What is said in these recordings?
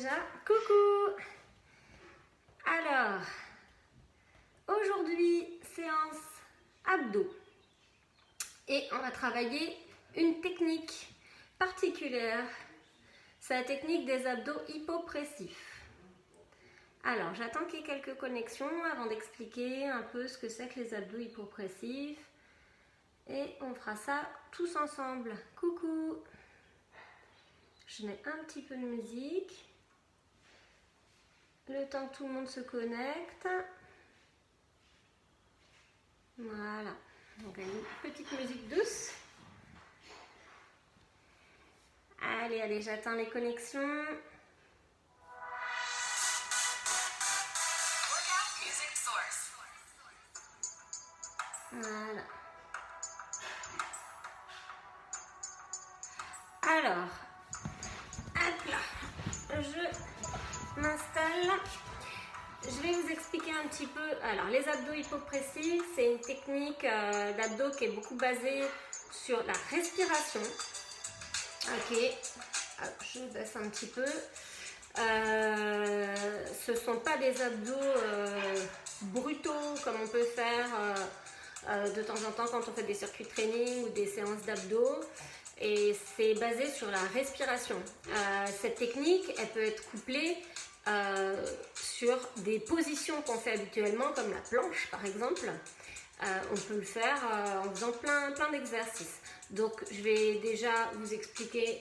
déjà. Coucou! Alors, aujourd'hui, séance abdos. Et on va travailler une technique particulière. C'est la technique des abdos hypopressifs. Alors, j'attends qu'il y ait quelques connexions avant d'expliquer un peu ce que c'est que les abdos hypopressifs. Et on fera ça tous ensemble. Coucou! Je mets un petit peu de musique. Le temps que tout le monde se connecte. Voilà. Donc une petite musique douce. Allez, j'attends les connexions. Voilà. Alors, hop là, je m'installe. Je vais vous expliquer un petit peu. Alors, les abdos hypopressifs, c'est une technique d'abdos qui est beaucoup basée sur la respiration. Ok, hop, je baisse un petit peu. Ce ne sont pas des abdos brutaux comme on peut faire de temps en temps quand on fait des circuits de training ou des séances d'abdos. Et c'est basé sur la respiration. Cette technique, elle peut être couplée sur des positions qu'on fait habituellement, comme la planche par exemple. On peut le faire en faisant plein d'exercices. Donc je vais déjà vous expliquer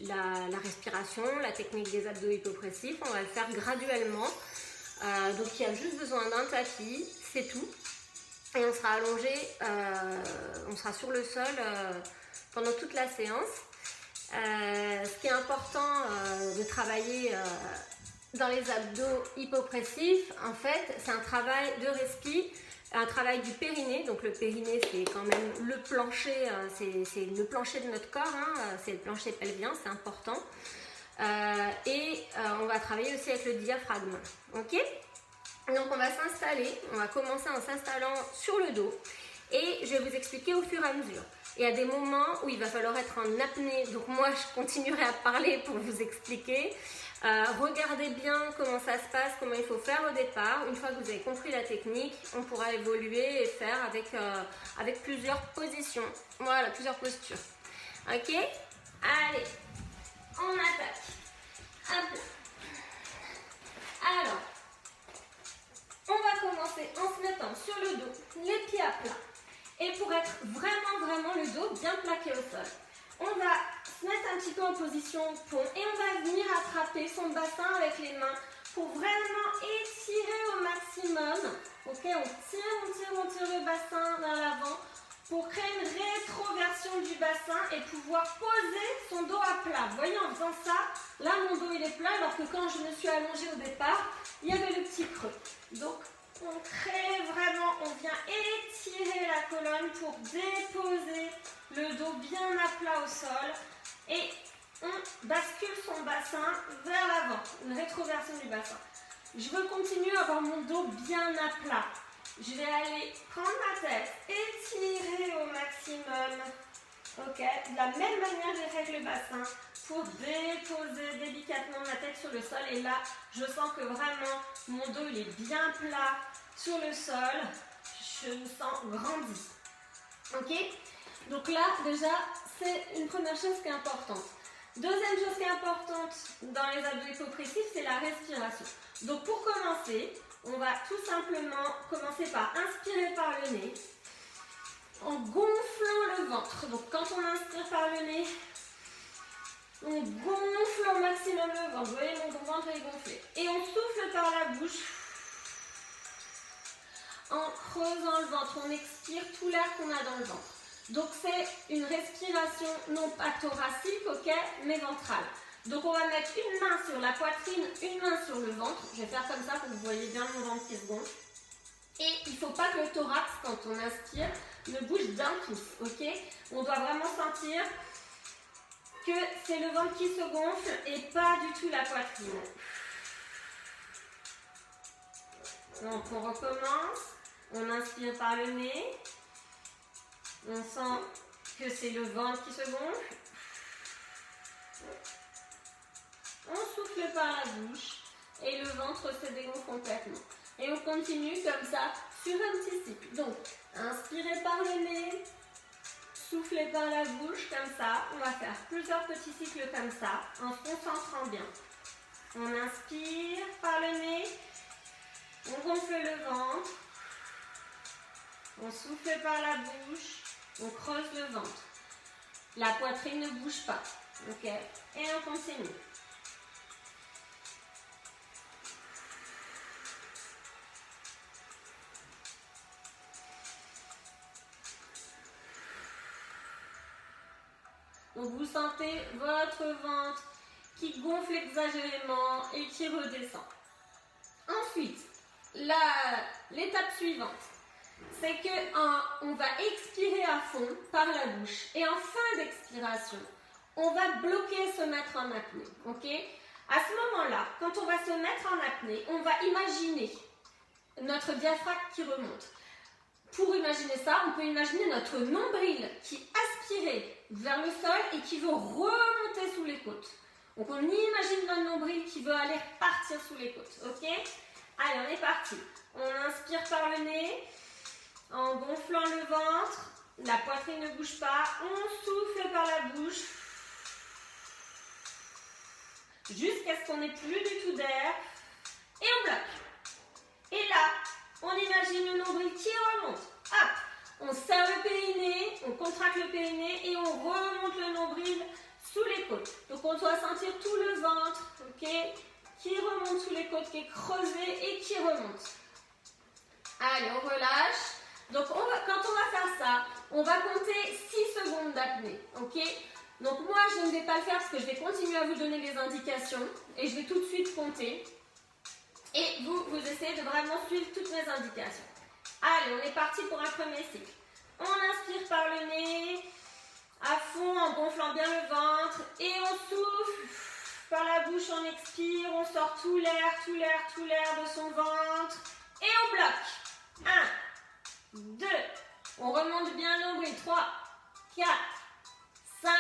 la respiration, la technique des abdos hypopressifs. On va le faire graduellement. Donc il y a juste besoin d'un tapis, c'est tout. Et on sera allongé, on sera sur le sol pendant toute la séance. Ce qui est important de travailler dans les abdos hypopressifs, en fait, c'est un travail de respi, un travail du périnée. Donc le périnée, c'est quand même le plancher, c'est le plancher de notre corps, hein, c'est le plancher pelvien, c'est important. On va travailler aussi avec le diaphragme. Ok ? Donc on va s'installer, on va commencer en s'installant sur le dos et je vais vous expliquer au fur et à mesure. Il y a des moments où il va falloir être en apnée, donc moi je continuerai à parler pour vous expliquer. Regardez bien comment ça se passe, comment il faut faire au départ. Une fois que vous avez compris la technique, on pourra évoluer et faire avec plusieurs positions. Voilà, plusieurs postures. Ok ? Allez, on attaque. Hop. Alors, on va commencer en se mettant sur le dos, les pieds à plat. Et pour être vraiment le dos bien plaqué au sol, on va se mettre un petit peu en position pont et on va venir attraper son bassin avec les mains pour vraiment étirer au maximum. Ok, on tire le bassin vers l'avant pour créer une rétroversion du bassin et pouvoir poser son dos à plat. Vous voyez, en faisant ça, là mon dos il est plat alors que quand je me suis allongée au départ, il y avait le petit creux. Donc on crée vraiment, on vient étirer la colonne pour déposer le dos bien à plat au sol et on bascule son bassin vers l'avant, une rétroversion du bassin. Je veux continuer à avoir mon dos bien à plat. Je vais aller prendre ma tête, étirer au maximum. Ok, de la même manière, je règle le bassin pour déposer délicatement ma tête sur le sol. Et là, je sens que vraiment, mon dos il est bien plat sur le sol. Je me sens grandi. Ok, donc là, déjà, c'est une première chose qui est importante. Deuxième chose qui est importante dans les abdos hypopressifs, c'est la respiration. Donc pour commencer, on va tout simplement commencer par inspirer par le nez en gonflant le ventre. Donc quand on inspire par le nez, on gonfle au maximum le ventre. Vous voyez, mon ventre est gonflé. Et on souffle par la bouche en creusant le ventre. On expire tout l'air qu'on a dans le ventre. Donc c'est une respiration non pas thoracique, ok, mais ventrale. Donc on va mettre une main sur la poitrine, une main sur le ventre. Je vais faire comme ça pour que vous voyez bien mon ventre qui se gonfle. Et il ne faut pas que le thorax, quand on inspire, ne bouge d'un pouce, ok? On doit vraiment sentir que c'est le ventre qui se gonfle et pas du tout la poitrine. Donc on recommence, on inspire par le nez, on sent que c'est le ventre qui se gonfle. On souffle souffle par la bouche et le ventre se dégonfle complètement. Et on continue comme ça sur un petit cycle. Donc, inspirez par le nez, soufflez par la bouche comme ça. On va faire plusieurs petits cycles comme ça en se concentrant bien. On inspire par le nez, on gonfle le ventre, on souffle par la bouche, on creuse le ventre. La poitrine ne bouge pas. Ok? Et on continue. Donc vous sentez votre ventre qui gonfle exagérément et qui redescend. Ensuite, l'étape suivante, c'est qu'on va expirer à fond par la bouche. Et en fin d'expiration, on va bloquer, se mettre en apnée. Okay? À ce moment-là, quand on va se mettre en apnée, on va imaginer notre diaphragme qui remonte. Pour imaginer ça, on peut imaginer notre nombril qui aspirait vers le sol et qui veut remonter sous les côtes. Donc on imagine notre nombril qui veut aller partir sous les côtes. Ok? Allez, on est parti. On inspire par le nez, en gonflant le ventre. La poitrine ne bouge pas. On souffle par la bouche jusqu'à ce qu'on n'ait plus du tout d'air. Et on bloque. Et là, on imagine le nombril qui remonte. Hop! On serre le périnée, on contracte le périnée et on remonte le nombril sous les côtes. Donc on doit sentir tout le ventre, ok, qui remonte sous les côtes, qui est creusé et qui remonte. Allez, on relâche. Donc quand on va faire ça, on va compter 6 secondes d'apnée, ok? Donc moi je ne vais pas le faire parce que je vais continuer à vous donner les indications et je vais tout de suite compter. Et vous essayez de vraiment suivre toutes mes indications. Allez, on est parti pour un premier cycle. On inspire par le nez, à fond en gonflant bien le ventre. Et on souffle par la bouche, on expire, on sort tout l'air de son ventre. Et on bloque. 1, 2, on remonte bien le nombril. 3, 4, 5,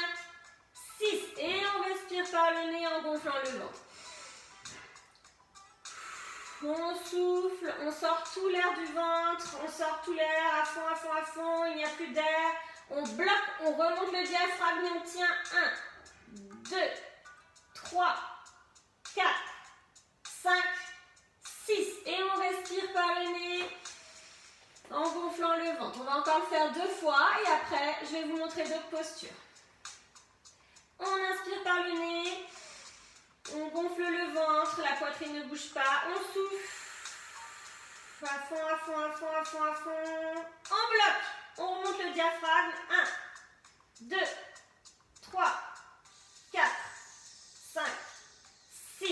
6. Et on respire par le nez en gonflant le ventre. On souffle, on sort tout l'air du ventre, on sort tout l'air à fond, à fond, à fond, il n'y a plus d'air. On bloque, on remonte le diaphragme et on tient 1, 2, 3, 4, 5, 6. Et on respire par le nez en gonflant le ventre. On va encore le faire 2 fois et après, je vais vous montrer d'autres postures. On inspire par le nez. On gonfle le ventre, la poitrine ne bouge pas. On souffle. À fond, à fond, à fond, à fond, à fond. On bloque. On remonte le diaphragme. 1, 2, 3, 4, 5, 6.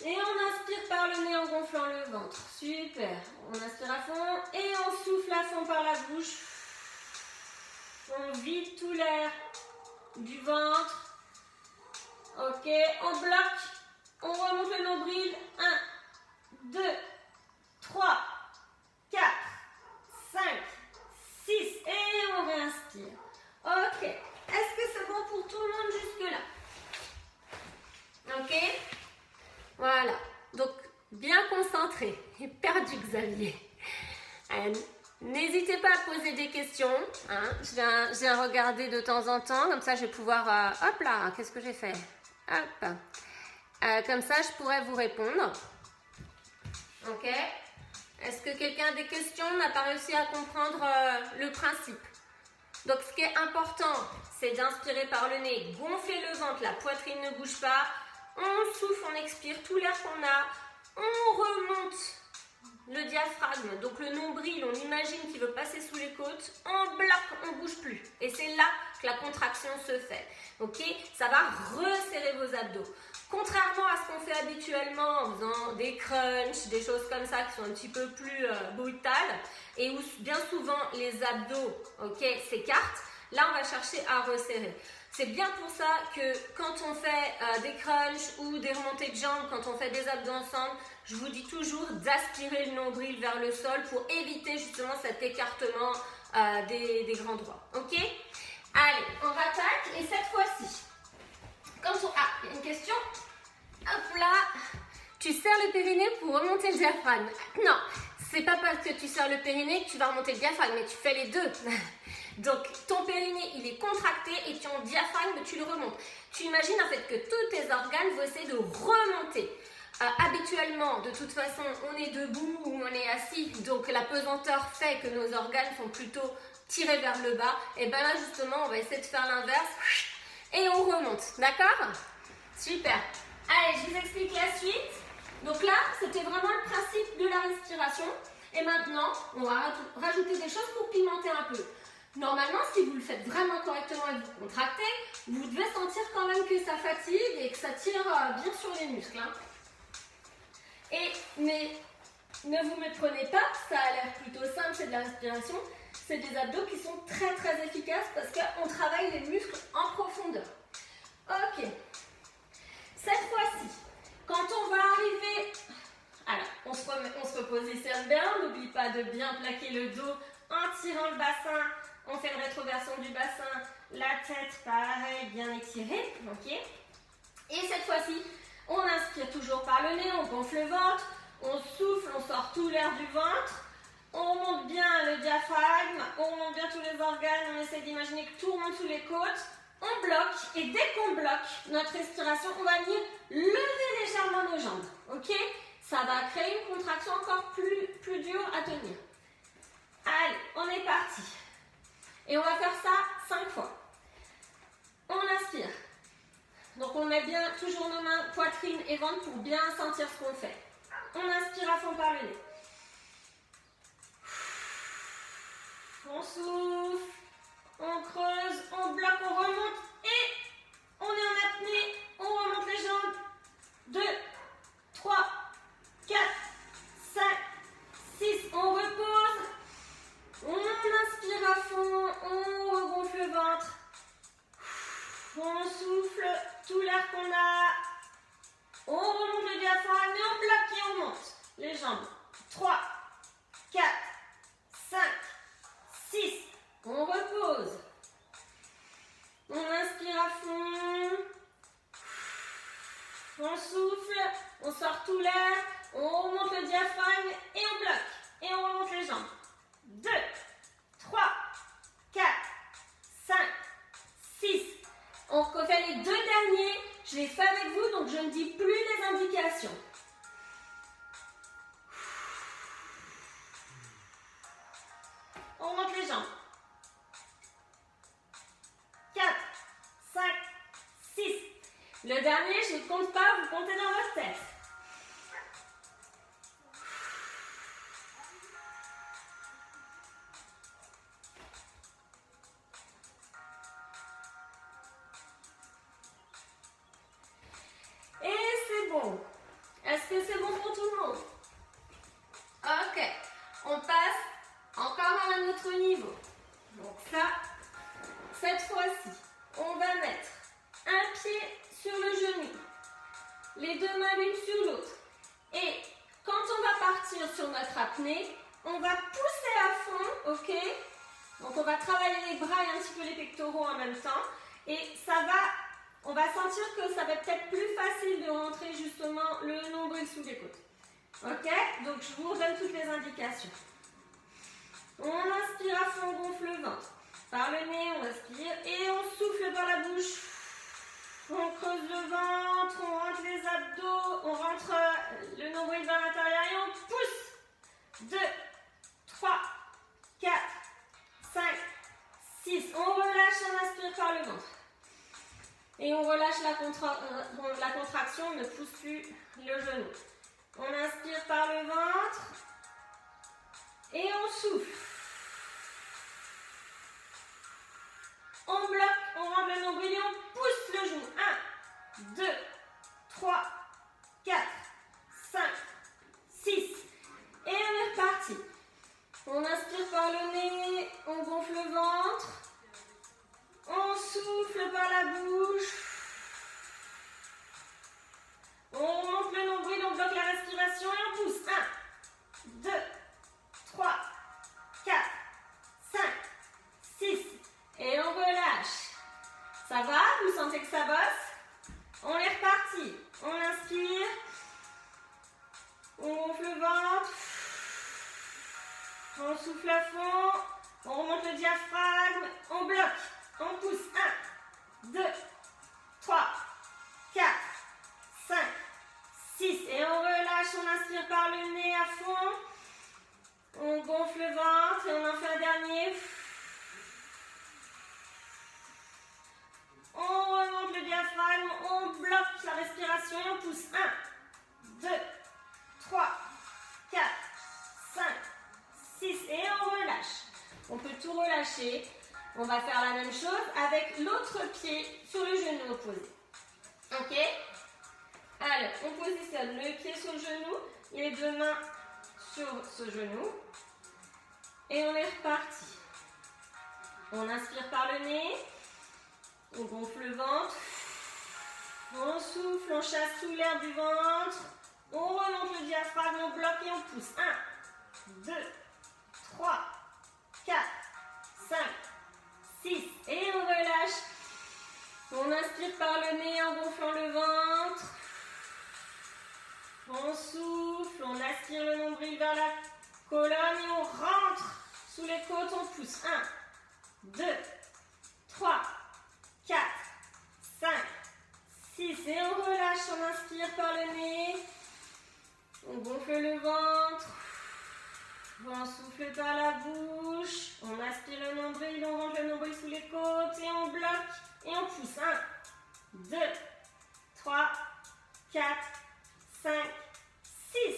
Et on inspire par le nez en gonflant le ventre. Super. On inspire à fond et on souffle à fond par la bouche. On vide tout l'air du ventre. Ok, on bloque, on remonte le nombril, 1, 2, 3, 4, 5, 6 et on réinspire. Ok, est-ce que c'est bon pour tout le monde jusque-là? Ok, voilà, donc bien concentré et perdu Xavier. N'hésitez pas à poser des questions, hein. Je viens regarder de temps en temps, comme ça je vais pouvoir, hop là, qu'est-ce que j'ai fait? Hop. Comme ça, je pourrais vous répondre. Ok? Est-ce que quelqu'un a des questions? N'a pas réussi à comprendre le principe. Donc, ce qui est important, c'est d'inspirer par le nez, gonfler le ventre, la poitrine ne bouge pas. On souffle, on expire tout l'air qu'on a. On remonte le diaphragme, donc le nombril, on imagine qu'il veut passer sous les côtes. On bloque, on ne bouge plus. Et c'est là que la contraction se fait. Ok? Ça va resserrer vos abdos. Contrairement à ce qu'on fait habituellement en faisant des crunchs, des choses comme ça qui sont un petit peu plus brutales et où bien souvent les abdos, ok, s'écartent, là on va chercher à resserrer. C'est bien pour ça que quand on fait des crunchs ou des remontées de jambes, quand on fait des abdos ensemble, je vous dis toujours d'aspirer le nombril vers le sol pour éviter justement cet écartement des grands droits. Ok? Allez, on rattaque et cette fois-ci, quand on... Ah, il y a une question? tu serres le périnée pour remonter le diaphragme. Non, c'est pas parce que tu serres le périnée que tu vas remonter le diaphragme, mais tu fais les deux. Donc, ton périnée, il est contracté et ton diaphragme, tu le remontes. Tu imagines en fait que tous tes organes vont essayer de remonter. Habituellement, de toute façon, on est debout ou on est assis, donc la pesanteur fait que nos organes sont plutôt tirés vers le bas. Et bien là, justement, on va essayer de faire l'inverse et on remonte. D'accord? Super. Allez, je vous explique la suite. Donc là, c'était vraiment le principe de la respiration. Et maintenant, on va rajouter des choses pour pimenter un peu. Normalement, si vous le faites vraiment correctement et que vous contractez, vous devez sentir quand même que ça fatigue et que ça tire bien sur les muscles. Hein. Mais ne vous méprenez pas, ça a l'air plutôt simple, c'est de la respiration. C'est des abdos qui sont très très efficaces parce qu'on travaille les muscles en profondeur. Ok. Cette fois-ci, quand on va arriver... Alors, on se repositionne bien, on n'oublie pas de bien plaquer le dos en tirant le bassin. On fait une rétroversion du bassin, la tête pareil, bien étirée. Ok. Et cette fois-ci, on inspire toujours par le nez, on gonfle le ventre, on souffle, on sort tout l'air du ventre, on monte bien le diaphragme, on monte bien tous les organes, on essaie d'imaginer que tout remonte sous les côtes, on bloque et dès qu'on bloque notre respiration, on va venir lever légèrement nos jambes, ok? Ça va créer une contraction encore plus dure à tenir. Allez, on est parti. Et on va faire ça 5 fois. On inspire. Donc on met bien toujours nos mains, poitrine et ventre pour bien sentir ce qu'on fait. On inspire à fond par le nez. On souffle, on creuse, on bloque, on remonte et on est en apnée, on remonte les jambes. 2, 3, 4, 5, 6, on repose. On inspire à fond, on regonfle le ventre. On souffle tout l'air qu'on a. On remonte le diaphragme et on bloque et on monte les jambes. 3, 4, 5, 6. On repose. On inspire à fond. On souffle. On sort tout l'air. On remonte le diaphragme et on bloque. Et on remonte les jambes. 2, 3, 4, 5, 6. On refait les 2 derniers. Je les fais avec vous, donc je ne dis plus les indications. On monte les jambes. 4, 5, 6. Le dernier, je ne compte pas, vous comptez dans votre tête. Est-ce que c'est bon pour tout le monde? Ok, on passe encore à un autre niveau. Donc ça, cette fois-ci, on va mettre un pied sur le genou, les 2 mains l'une sur l'autre. Et quand on va partir sur notre apnée, on va pousser à fond, ok? Donc on va travailler les bras et un petit peu les pectoraux en même temps. Et ça va... On va sentir que ça va être peut-être plus facile de rentrer justement le nombril sous les côtes. Ok? Donc je vous redonne toutes les indications. On inspire à fond, on gonfle le ventre. Par le nez, on inspire et on souffle par la bouche. On creuse le ventre, on rentre les abdos, on rentre le nombril vers l'intérieur et on pousse. 2, 3, 4, 5, 6. On relâche, on inspire par le ventre. Et on relâche la contraction, on ne pousse plus le genou. On inspire par le ventre et on souffle. On bloque, on rentre le nombril et on pousse le genou. 1, 2, 3, 4, 5, 6. Et on est reparti. On inspire par le nez, on gonfle le ventre. On souffle par la bouche. On monte le nombril, on bloque la respiration et on pousse. 1, 2, 3, 4, 5, 6. Et on relâche. Ça va? Vous sentez que ça bosse? On est reparti. On inspire. On gonfle le ventre. On souffle à fond. On remonte le diaphragme. On bloque. On pousse. 1, 2, 3, 4, 5, 6. Et on relâche. On inspire par le nez à fond. On gonfle le ventre et on en fait un dernier. On remonte le diaphragme, on bloque la respiration et on pousse. 1, 2, 3, 4, 5, 6 et on relâche. On peut tout relâcher. On va faire la même chose avec l'autre pied sur le genou opposé. Ok? Alors, on positionne le pied sur le genou, les deux mains sur ce genou et on est reparti. On inspire par le nez. On gonfle le ventre, on souffle, on chasse tout l'air du ventre, on remonte le diaphragme, on bloque et on pousse. 1, 2, 3, 4, 5, 6 et on relâche. On inspire par le nez en gonflant le ventre, on souffle, on aspire le nombril vers la colonne et on rentre sous les côtes, on pousse. 1, 2, 3, 4, 5, 6 et on relâche, on inspire par le nez, on gonfle le ventre, on souffle par la bouche, on aspire le nombril, on rentre le nombril sous les côtes et on bloque et on pousse. 1, 2, 3, 4, 5, 6.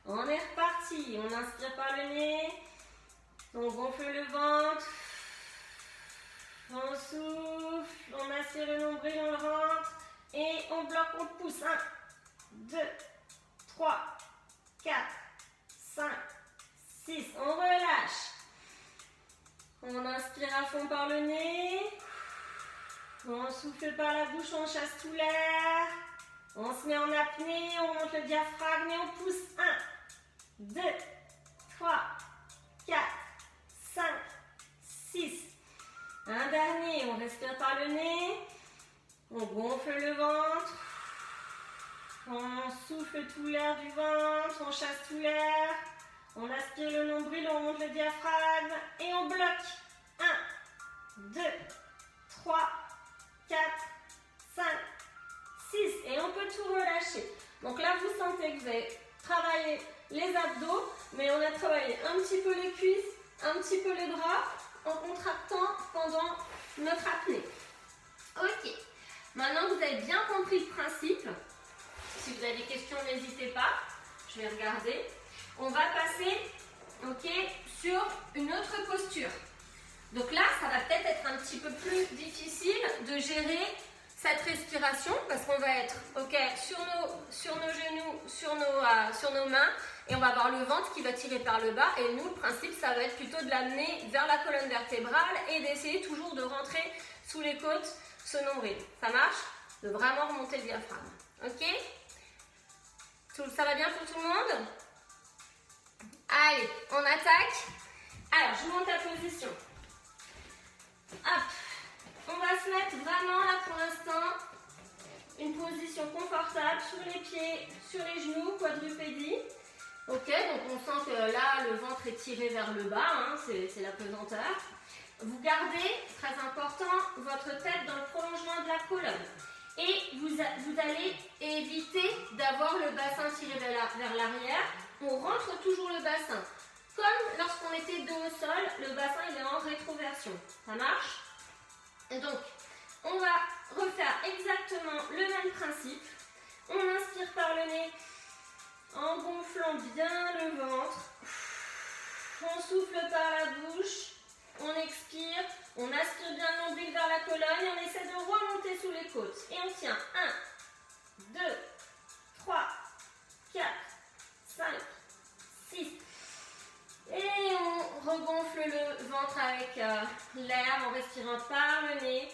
On est reparti, on inspire par le nez, on gonfle le ventre. On souffle, on aspire le nombril, on le rentre et on bloque, on pousse. 1, 2, 3, 4, 5, 6. On relâche. On inspire à fond par le nez. On souffle par la bouche, on chasse tout l'air. On se met en apnée, on monte le diaphragme et on pousse. 1, 2, 3, 4, 5, 6. Un dernier, on respire par le nez, on gonfle le ventre, on souffle tout l'air du ventre, on chasse tout l'air, on aspire le nombril, on monte le diaphragme et on bloque. 1, 2, 3, 4, 5, 6 et on peut tout relâcher. Donc là, vous sentez que vous avez travaillé les abdos, mais on a travaillé un petit peu les cuisses, un petit peu les bras, en contractant pendant notre apnée. Ok, maintenant vous avez bien compris le principe. Si vous avez des questions, n'hésitez pas. Je vais regarder. On va passer sur une autre posture. Donc là, ça va peut-être être un petit peu plus difficile de gérer cette respiration parce qu'on va être sur nos genoux, sur nos mains et on va avoir le ventre qui va tirer par le bas et nous, le principe, ça va être plutôt de l'amener vers la colonne vertébrale et d'essayer toujours de rentrer sous les côtes ce nombril. Ça marche? De vraiment remonter le diaphragme. Ok? Ça va bien pour tout le monde? Allez, on attaque. Alors, je monte la position. Hop. On va se mettre vraiment là pour l'instant une position confortable sur les pieds, sur les genoux, quadrupédie. Ok, donc on sent que là le ventre est tiré vers le bas, hein, c'est la pesanteur. Vous gardez, très important, votre tête dans le prolongement de la colonne. Et vous allez éviter d'avoir le bassin tiré vers l'arrière. On rentre toujours le bassin. Comme lorsqu'on était dos au sol, le bassin il est en rétroversion. Ça marche? Et donc, on va refaire exactement le même principe. On inspire par le nez en gonflant bien le ventre. On souffle par la bouche. On expire. On aspire bien le nombril vers la colonne et on essaie de remonter sous les côtes. Et on tient 1, 2, 3, 4, 5, 6. Et on regonfle le ventre avec l'air en respirant par le nez.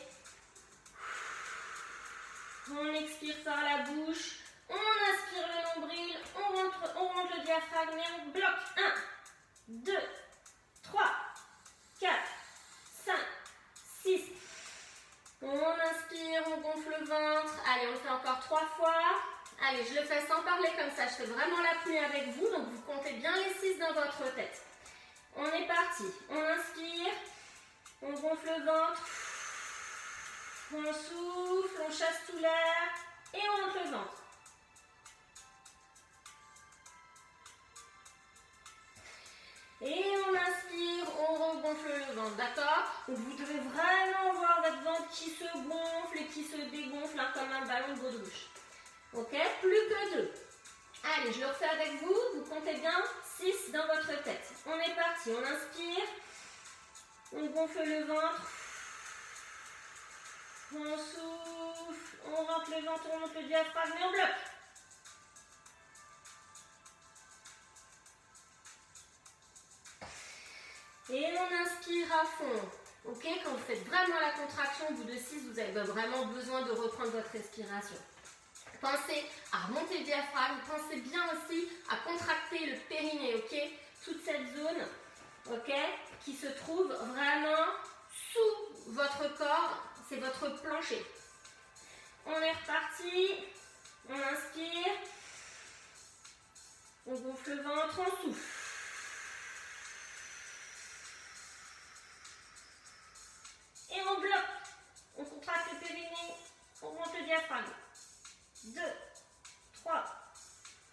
On expire par la bouche. On aspire le nombril. On remonte le diaphragme et on bloque. 1, 2, 3, 4, 5, 6. On inspire, on gonfle le ventre. Allez, on le fait encore 3 fois. Allez, Allez, je le fais sans parler comme ça. Je fais vraiment l'apnée avec vous. Donc, vous comptez bien les 6 dans votre tête. On est parti. On inspire. On gonfle le ventre. On souffle. On chasse tout l'air. Et on monte le ventre. Et on inspire, on regonfle le ventre, d'accord? Donc vous devez vraiment voir votre ventre qui se gonfle et qui se dégonfle hein, comme un ballon de baudruche. Ok? Plus que 2. Allez, je le refais avec vous. Vous comptez bien 6 dans votre tête. On est parti. On inspire. On gonfle le ventre. On souffle. On rentre le ventre, on monte le diaphragme et on bloque. Et on inspire à fond. Ok, quand vous faites vraiment la contraction au bout de 6, vous avez vraiment besoin de reprendre votre respiration. Pensez à remonter le diaphragme, pensez bien aussi à contracter le périnée, ok? Toute cette zone, ok, qui se trouve vraiment sous votre corps, c'est votre plancher. On est reparti, on inspire, on gonfle le ventre, on souffle. Et on bloque. On contracte le périnée. On monte le diaphragme. 2, 3,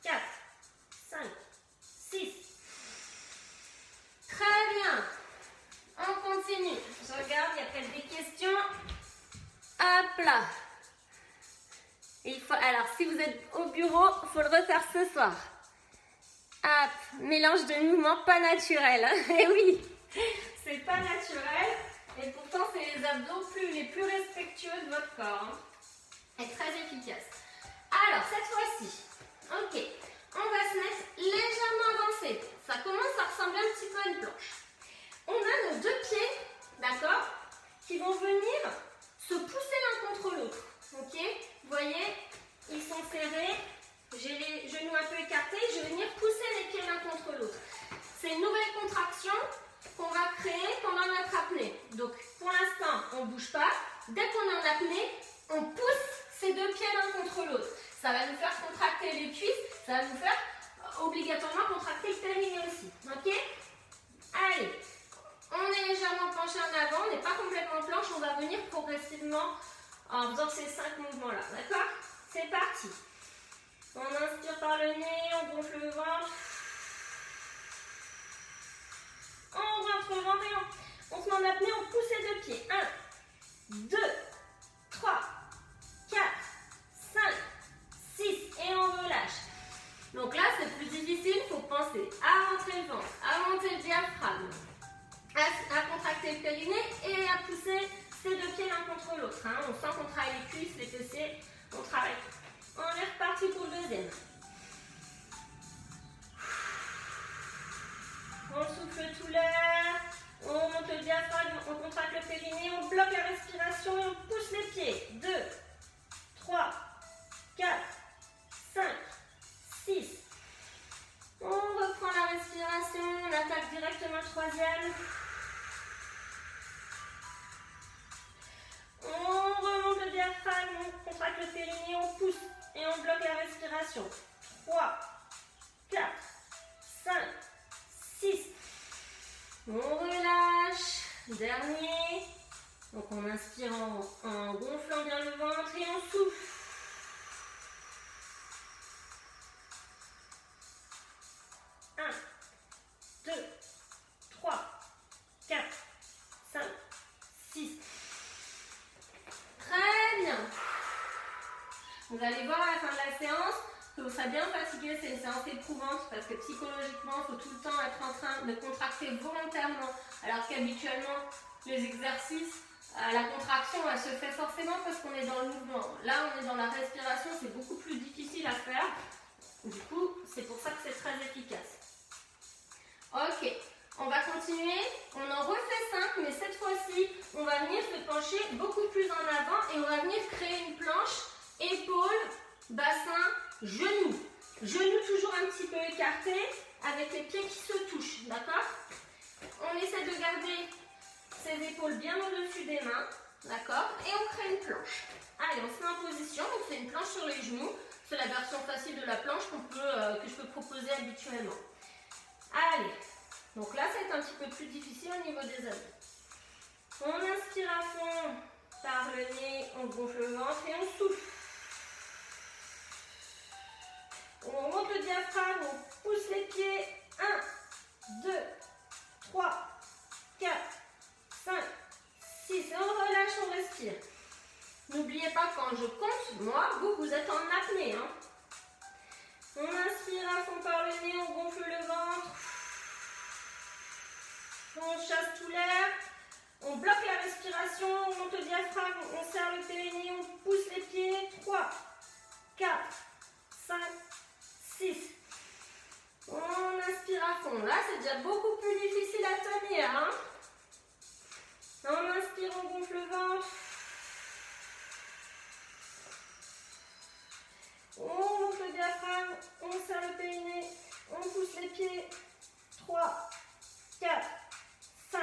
4, 5, 6. Très bien. On continue. Je regarde, il y a peut-être des questions. Hop là. Alors, si vous êtes au bureau, il faut le refaire ce soir. Hop. Mélange de mouvements pas naturels. Hein. Eh oui, c'est pas naturel. Et pourtant, c'est les abdos les plus respectueux de votre corps. Hein. Et très efficace. Alors, cette fois-ci, ok, on va se mettre légèrement avancé. Ça commence à ressembler un petit peu à une planche. On a nos 2 pieds, d'accord, qui vont venir se pousser l'un contre l'autre. Ok, vous voyez, ils sont serrés. J'ai les genoux un peu écartés. Je vais venir pousser les pieds l'un contre l'autre. C'est une nouvelle contraction qu'on va créer pendant notre apnée. Donc, pour l'instant, on ne bouge pas. Dès qu'on est en apnée, on pousse ces 2 pieds l'un contre l'autre. Ça va nous faire contracter les cuisses, ça va nous faire obligatoirement contracter le périnée aussi. Ok? Allez, on est légèrement penché en avant, on n'est pas complètement planche, on va venir progressivement en faisant ces 5 mouvements-là. D'accord? C'est parti. On inspire par le nez, on gonfle le ventre. On rentre le ventre et on se met en apnée, on pousse les 2 pieds. 1, 2, 3, 4, 5, 6 et on relâche. Donc là, c'est plus difficile, il faut penser à rentrer le ventre, à monter le diaphragme, à contracter le périnée et à pousser ces 2 pieds l'un contre l'autre. Hein. On sent qu'on travaille les cuisses, les fessiers, on travaille. On est reparti pour le deuxième. On souffle tout l'air, on monte le diaphragme, on contracte le périnée, on bloque la respiration et on pousse les pieds. 2, 3, 4, 5, 6. On reprend la respiration, on attaque directement le troisième. On remonte le diaphragme, on contracte le périnée, on pousse et on bloque la respiration. 3, 4, 5, 6. On relâche. Dernier. Donc on inspire en gonflant bien le ventre et on souffle. Un, 2, 3, 4, 5, 6. Très bien. Vous allez voir à la fin de la séance que vous serez bien fatigué. C'est une séance éprouvante parce que psychologiquement, il faut tout le temps être en train de contracter volontairement. Alors qu'habituellement, les exercices, la contraction, elle se fait forcément parce qu'on est dans le mouvement. Là, on est dans la respiration, c'est beaucoup plus difficile à faire. Du coup, c'est pour ça que c'est très efficace. Ok, on va continuer. On en refait 5, mais cette fois-ci, on va venir se pencher beaucoup plus en avant et on va venir créer une planche, épaules, bassin, genoux. Genoux toujours un petit peu écartés avec les pieds qui se touchent, d'accord? On essaie de garder ses épaules bien au-dessus des mains, d'accord? Et on crée une planche. Allez, on se met en position, on fait une planche sur les genoux. C'est la version facile de la planche que je peux proposer habituellement. Allez, donc là c'est un petit peu plus difficile au niveau des abdos. On inspire à fond par le nez, on gonfle le ventre et on souffle. On monte le diaphragme, on pousse les pieds. 1, 2, 3, 4, 5, 6. Et on relâche, on respire. N'oubliez pas, quand je compte, moi, vous êtes en apnée. Hein. On inspire à fond par le nez, on gonfle le ventre. On chasse tout l'air. On bloque la respiration, on monte le diaphragme, on serre le périnée, on pousse les pieds. 3, 4, 5, 6. On inspire à fond. Là, c'est déjà beaucoup plus difficile à tenir. Hein. On inspire, on gonfle le ventre. On monte le diaphragme, on serre le périnée, on pousse les pieds. 3, 4, 5,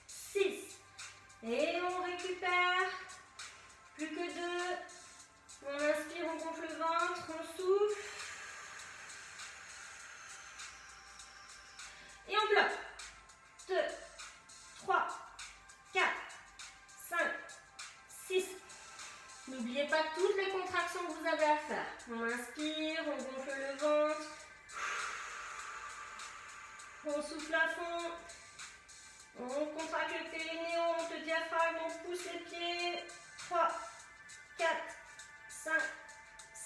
6. Et on récupère. Plus que 2. On inspire, on gonfle le ventre, on souffle. Et on bloque. 2, 3, 4, 5, 6. N'oubliez pas toutes les contractions que vous avez à faire. On inspire, on gonfle le ventre. On souffle à fond. On contracte le périnée, on monte le diaphragme, on pousse les pieds. 3, 4, 5,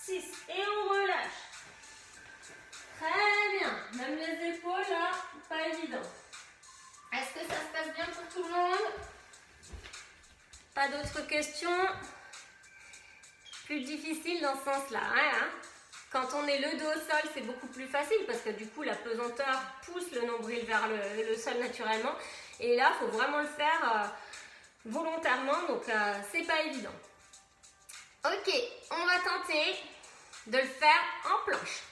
6. Et on relâche. Très bien. Même les épaules, là, pas évident. Est-ce que ça se passe bien pour tout le monde? Pas d'autres questions? Plus difficile dans ce sens-là. Hein? Quand on est le dos au sol, c'est beaucoup plus facile parce que du coup, la pesanteur pousse le nombril vers le sol naturellement. Et là, il faut vraiment le faire volontairement, donc c'est pas évident. Ok, on va tenter de le faire en planche.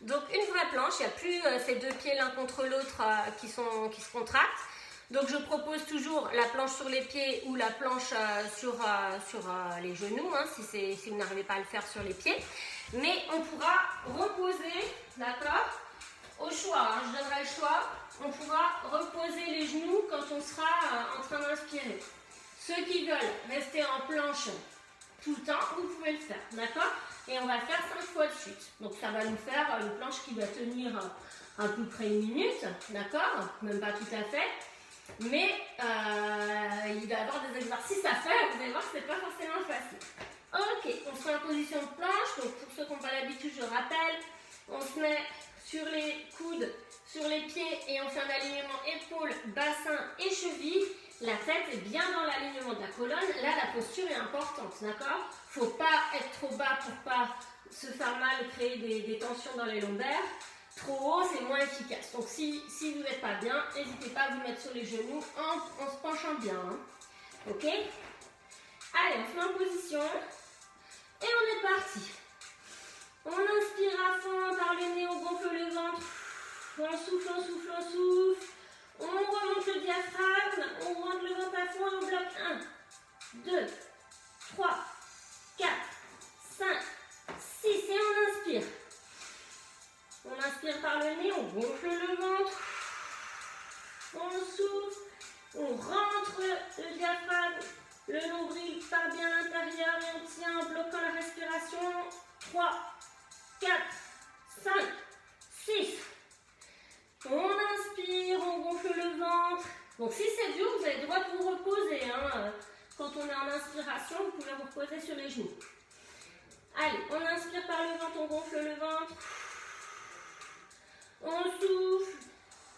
Donc une vraie planche, il n'y a plus ces deux pieds l'un contre l'autre qui se contractent. Donc je propose toujours la planche sur les pieds ou la planche sur les genoux, hein, si vous n'arrivez pas à le faire sur les pieds. Mais on pourra reposer, d'accord, au choix, hein, je donnerai le choix, on pourra reposer les genoux quand on sera en train d'inspirer. Ceux qui veulent rester en planche tout le temps, vous pouvez le faire, d'accord? Et on va le faire 5 fois de suite. Donc ça va nous faire une planche qui va tenir à peu près 1 minute, d'accord? Même pas tout à fait. Mais il va y avoir des exercices à faire, vous allez voir que ce n'est pas forcément facile. Ok, on se met en position de planche. Donc pour ceux qui n'ont pas l'habitude, je rappelle, on se met sur les coudes, sur les pieds et on fait un alignement épaules, bassin et cheville. La tête est bien dans l'alignement de la colonne. Là, la posture est importante, d'accord? Il ne faut pas être trop bas pour ne pas se faire mal, créer des tensions dans les lombaires. Trop haut, c'est moins efficace. Donc, si vous n'êtes pas bien, n'hésitez pas à vous mettre sur les genoux en se penchant bien. Hein. Ok? Allez, on se met en position. Et on est parti. On inspire à fond par le nez, on gonfle le ventre. On souffle, on souffle, on souffle. On remonte le diaphragme, on rentre le ventre à fond et on bloque. 1, 2, 3, 4, 5, 6. Et on inspire. On inspire par le nez, on gonfle le ventre. On souffle, on rentre le diaphragme. Le nombril part bien à l'intérieur et on tient en bloquant la respiration. 3, 4, 5, 6. On inspire, on gonfle le ventre. Donc si c'est dur, vous avez le droit de vous reposer. Hein. Quand on est en inspiration, vous pouvez vous reposer sur les genoux. Allez, on inspire par le ventre, on gonfle le ventre. On souffle,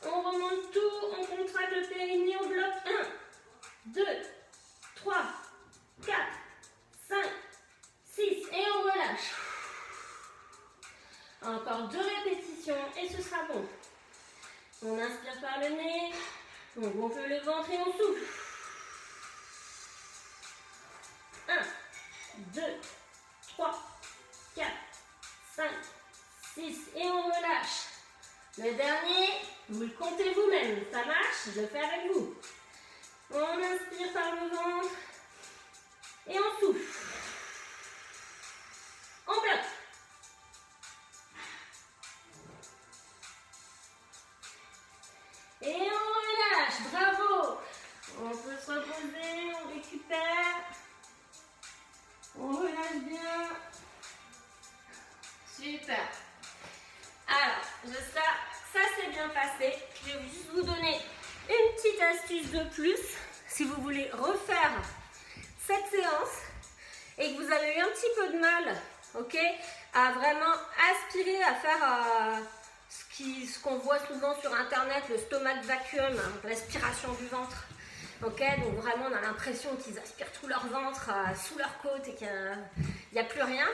on remonte tout, on contracte le périnée, on bloque. 1, 2, 3, 4, 5, 6 et on relâche. Encore 2 répétitions et ce sera bon. On inspire par le nez, on gonfle le ventre et on souffle. 1, 2, 3, 4, 5, 6 et on relâche. Le dernier, vous le comptez vous-même, ça marche, je le fais avec vous. On inspire par le ventre et on souffle. On bloque. Super. Alors, j'espère que ça s'est bien passé. Je vais juste vous donner une petite astuce de plus. Si vous voulez refaire cette séance et que vous avez eu un petit peu de mal, ok, à vraiment aspirer, à faire ce qu'on voit souvent sur internet, le stomach vacuum, hein, l'aspiration du ventre. Ok, donc vraiment on a l'impression qu'ils aspirent tout leur ventre sous leur côte et qu'il n'y a plus rien.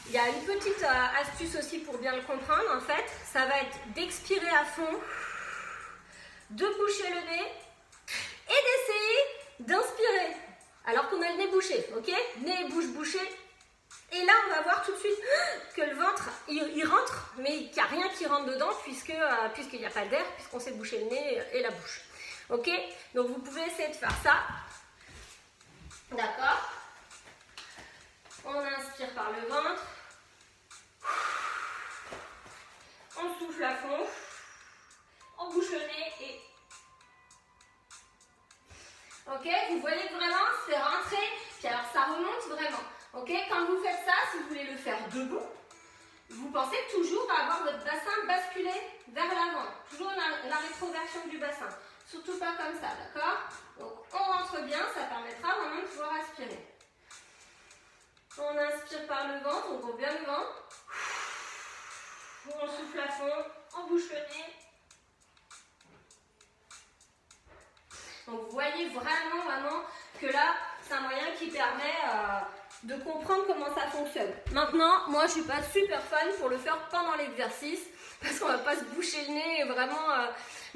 Il y a une petite astuce aussi pour bien le comprendre en fait, ça va être d'expirer à fond, de boucher le nez et d'essayer d'inspirer alors qu'on a le nez bouché, ok, nez et bouche bouchée. Et là on va voir tout de suite que le ventre il rentre mais qu'il n'y a rien qui rentre dedans puisqu'il n'y a pas d'air, puisqu'on s'est bouché le nez et la bouche. Ok, donc vous pouvez essayer de faire ça. D'accord. On inspire par le ventre. On souffle à fond. On bouche le nez et... Ok, vous voyez vraiment, c'est rentré. Puis alors ça remonte vraiment. Ok, quand vous faites ça, si vous voulez le faire debout, vous pensez toujours à avoir votre bassin basculé vers l'avant. Toujours la rétroversion du bassin. Surtout pas comme ça, d'accord? Donc on rentre bien, ça permettra vraiment de pouvoir aspirer. On inspire par le ventre, on ouvre bien le ventre. On souffle à fond, on bouche le nez. Donc vous voyez vraiment que là, c'est un moyen qui permet de comprendre comment ça fonctionne. Maintenant, moi je suis pas super fan pour le faire pendant l'exercice, parce qu'on va pas se boucher le nez vraiment...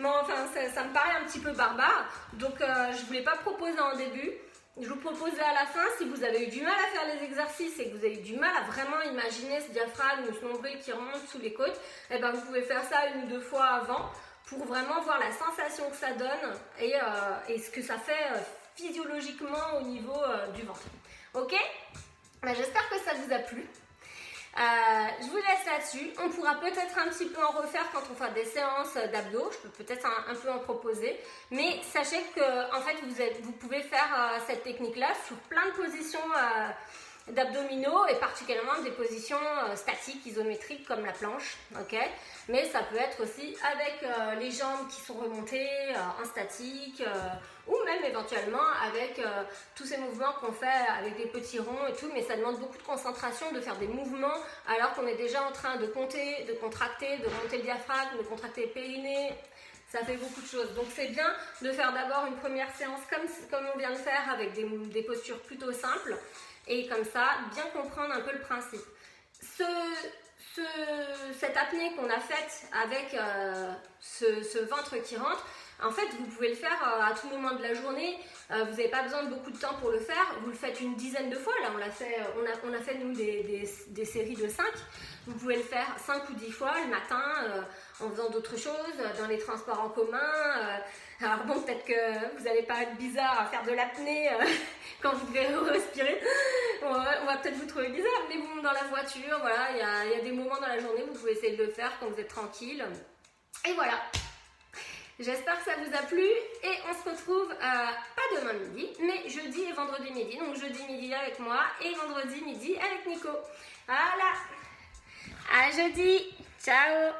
enfin, ça me paraît un petit peu barbare, donc je ne voulais pas proposer en début. Je vous propose à la fin, si vous avez eu du mal à faire les exercices et que vous avez eu du mal à vraiment imaginer ce diaphragme ou ce nombril qui remonte sous les côtes, eh ben, vous pouvez faire ça 1 ou 2 fois avant pour vraiment voir la sensation que ça donne et ce que ça fait physiologiquement au niveau du ventre. Ok? Ben, j'espère que ça vous a plu. Je vous laisse là-dessus. On pourra peut-être un petit peu en refaire quand on fera des séances d'abdos. Je peux peut-être un peu en proposer. Mais sachez que en fait, vous pouvez faire cette technique-là sur plein de positions d'abdominaux et particulièrement des positions statiques, isométriques comme la planche. Okay, mais ça peut être aussi avec les jambes qui sont remontées en statique ou même éventuellement avec tous ces mouvements qu'on fait avec des petits ronds et tout, mais ça demande beaucoup de concentration de faire des mouvements alors qu'on est déjà en train de compter, de contracter, de monter le diaphragme, de contracter le périnée. Ça fait beaucoup de choses. Donc c'est bien de faire d'abord une première séance comme on vient de faire avec des postures plutôt simples et comme ça, bien comprendre un peu le principe. Cette apnée qu'on a faite avec ce ventre qui rentre, en fait, vous pouvez le faire à tout moment de la journée. Vous n'avez pas besoin de beaucoup de temps pour le faire. Vous le faites une dizaine de fois. Là, on a fait nous des séries de 5. Vous pouvez le faire 5 ou 10 fois le matin en faisant d'autres choses, dans les transports en commun. Alors bon, peut-être que vous allez paraître bizarre à faire de l'apnée quand vous devez respirer. On va peut-être vous trouver bizarre, mais bon, dans la voiture, voilà, il y a des moments dans la journée où vous pouvez essayer de le faire quand vous êtes tranquille. Et voilà. J'espère que ça vous a plu et on se retrouve pas demain midi, mais jeudi et vendredi midi. Donc jeudi midi avec moi et vendredi midi avec Nico. Voilà. À jeudi. Ciao.